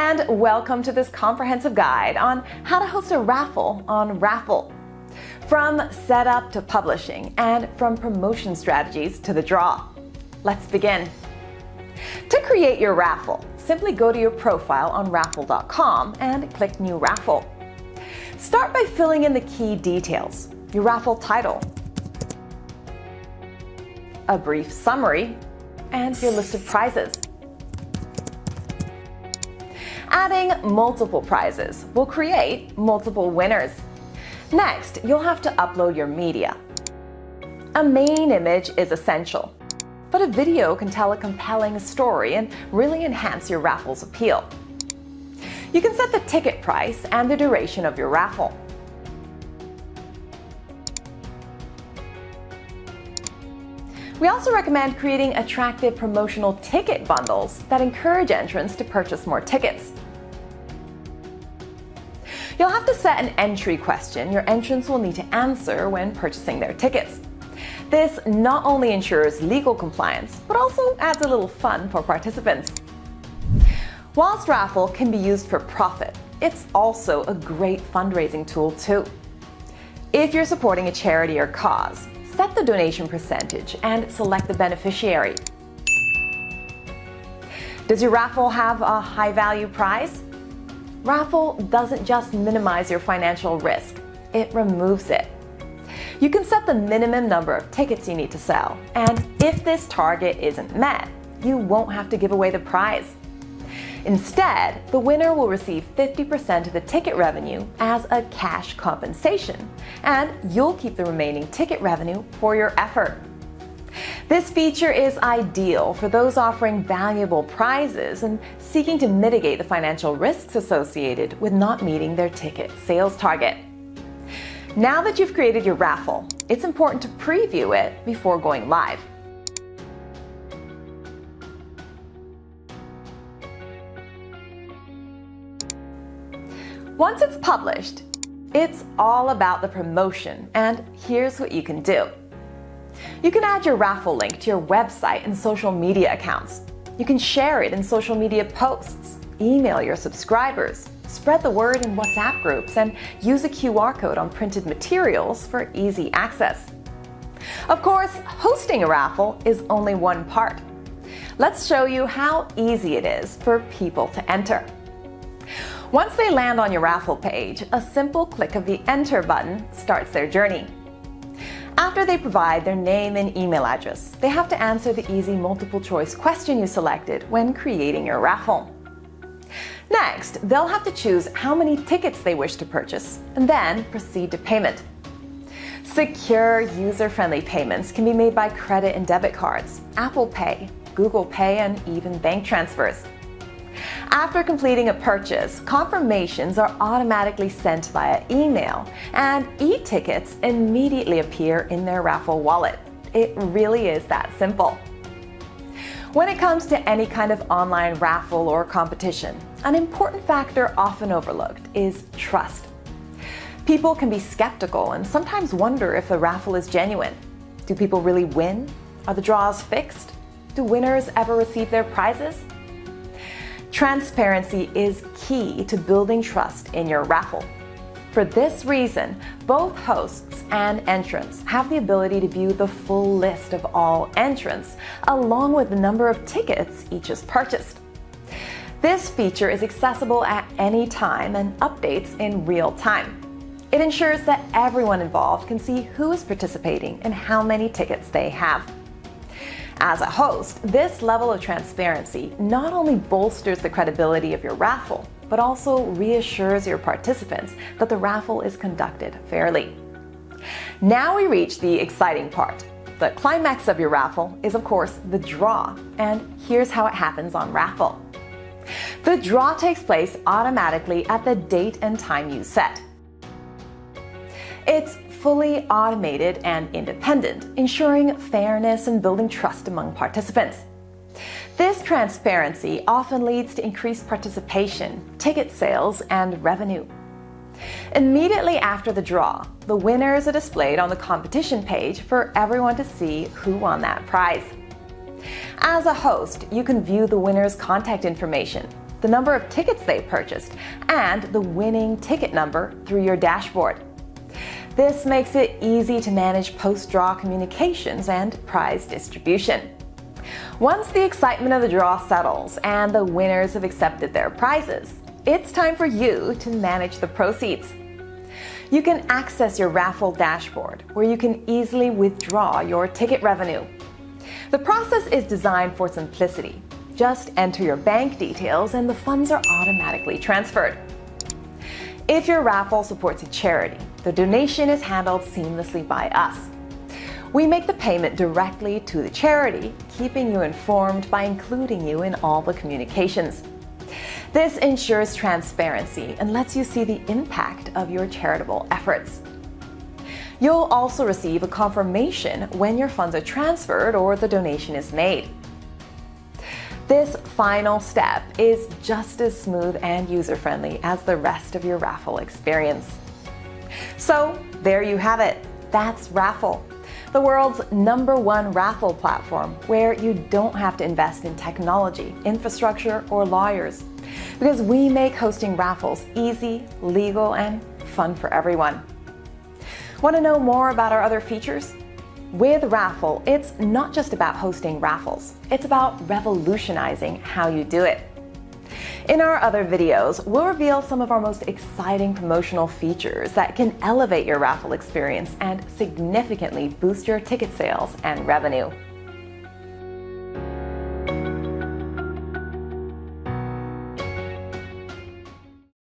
and welcome to this comprehensive guide on how to host a raffle on Raffle. From setup to publishing, and from promotion strategies to the draw. Let's begin. To create your raffle, simply go to your profile on raffle.com and click New Raffle. Start by filling in the key details: your raffle title, a brief summary, and your list of prizes. Adding multiple prizes will create multiple winners. Next, you'll have to upload your media. A main image is essential, but a video can tell a compelling story and really enhance your raffle's appeal. You can set the ticket price and the duration of your raffle. We also recommend creating attractive promotional ticket bundles that encourage entrants to purchase more tickets. You'll have to set an entry question your entrants will need to answer when purchasing their tickets. This not only ensures legal compliance, but also adds a little fun for participants. Whilst Raffle can be used for profit, it's also a great fundraising tool too. If you're supporting a charity or cause, set the donation percentage and select the beneficiary. Does your raffle have a high-value prize? Raffle doesn't just minimize your financial risk, it removes it. You can set the minimum number of tickets you need to sell, and if this target isn't met, you won't have to give away the prize. Instead, the winner will receive 50% of the ticket revenue as a cash compensation, and you'll keep the remaining ticket revenue for your effort. This feature is ideal for those offering valuable prizes and seeking to mitigate the financial risks associated with not meeting their ticket sales target. Now that you've created your raffle, it's important to preview it before going live. Once it's published, it's all about the promotion, and here's what you can do. You can add your raffle link to your website and social media accounts. You can share it in social media posts, email your subscribers, spread the word in WhatsApp groups, and use a QR code on printed materials for easy access. Of course, hosting a raffle is only one part. Let's show you how easy it is for people to enter. Once they land on your raffle page, a simple click of the Enter button starts their journey. After they provide their name and email address, they have to answer the easy multiple-choice question you selected when creating your raffle. Next, they'll have to choose how many tickets they wish to purchase, and then proceed to payment. Secure, user-friendly payments can be made by credit and debit cards, Apple Pay, Google Pay, and even bank transfers. After completing a purchase, confirmations are automatically sent via email, and e-tickets immediately appear in their raffle wallet. It really is that simple. When it comes to any kind of online raffle or competition, an important factor often overlooked is trust. People can be skeptical and sometimes wonder if the raffle is genuine. Do people really win? Are the draws fixed? Do winners ever receive their prizes? Transparency is key to building trust in your raffle. For this reason, both hosts and entrants have the ability to view the full list of all entrants, along with the number of tickets each has purchased. This feature is accessible at any time and updates in real time. It ensures that everyone involved can see who is participating and how many tickets they have. As a host, this level of transparency not only bolsters the credibility of your raffle, but also reassures your participants that the raffle is conducted fairly. Now we reach the exciting part. The climax of your raffle is, of course, the draw, and here's how it happens on Raffle. The draw takes place automatically at the date and time you set. It's fully automated and independent, ensuring fairness and building trust among participants. This transparency often leads to increased participation, ticket sales, and revenue. Immediately after the draw, the winners are displayed on the competition page for everyone to see who won that prize. As a host, you can view the winner's contact information, the number of tickets they purchased, and the winning ticket number through your dashboard. This makes it easy to manage post-draw communications and prize distribution. Once the excitement of the draw settles and the winners have accepted their prizes, it's time for you to manage the proceeds. You can access your Raffle dashboard, where you can easily withdraw your ticket revenue. The process is designed for simplicity. Just enter your bank details and the funds are automatically transferred. If your raffle supports a charity, the donation is handled seamlessly by us. We make the payment directly to the charity, keeping you informed by including you in all the communications. This ensures transparency and lets you see the impact of your charitable efforts. You'll also receive a confirmation when your funds are transferred or the donation is made. This final step is just as smooth and user-friendly as the rest of your Raffle experience. So there you have it. That's Raffle, the world's #1 raffle platform where you don't have to invest in technology, infrastructure, or lawyers, because we make hosting raffles easy, legal, and fun for everyone. Want to know more about our other features? With Raffle, it's not just about hosting raffles. It's about revolutionizing how you do it. In our other videos, we'll reveal some of our most exciting promotional features that can elevate your raffle experience and significantly boost your ticket sales and revenue.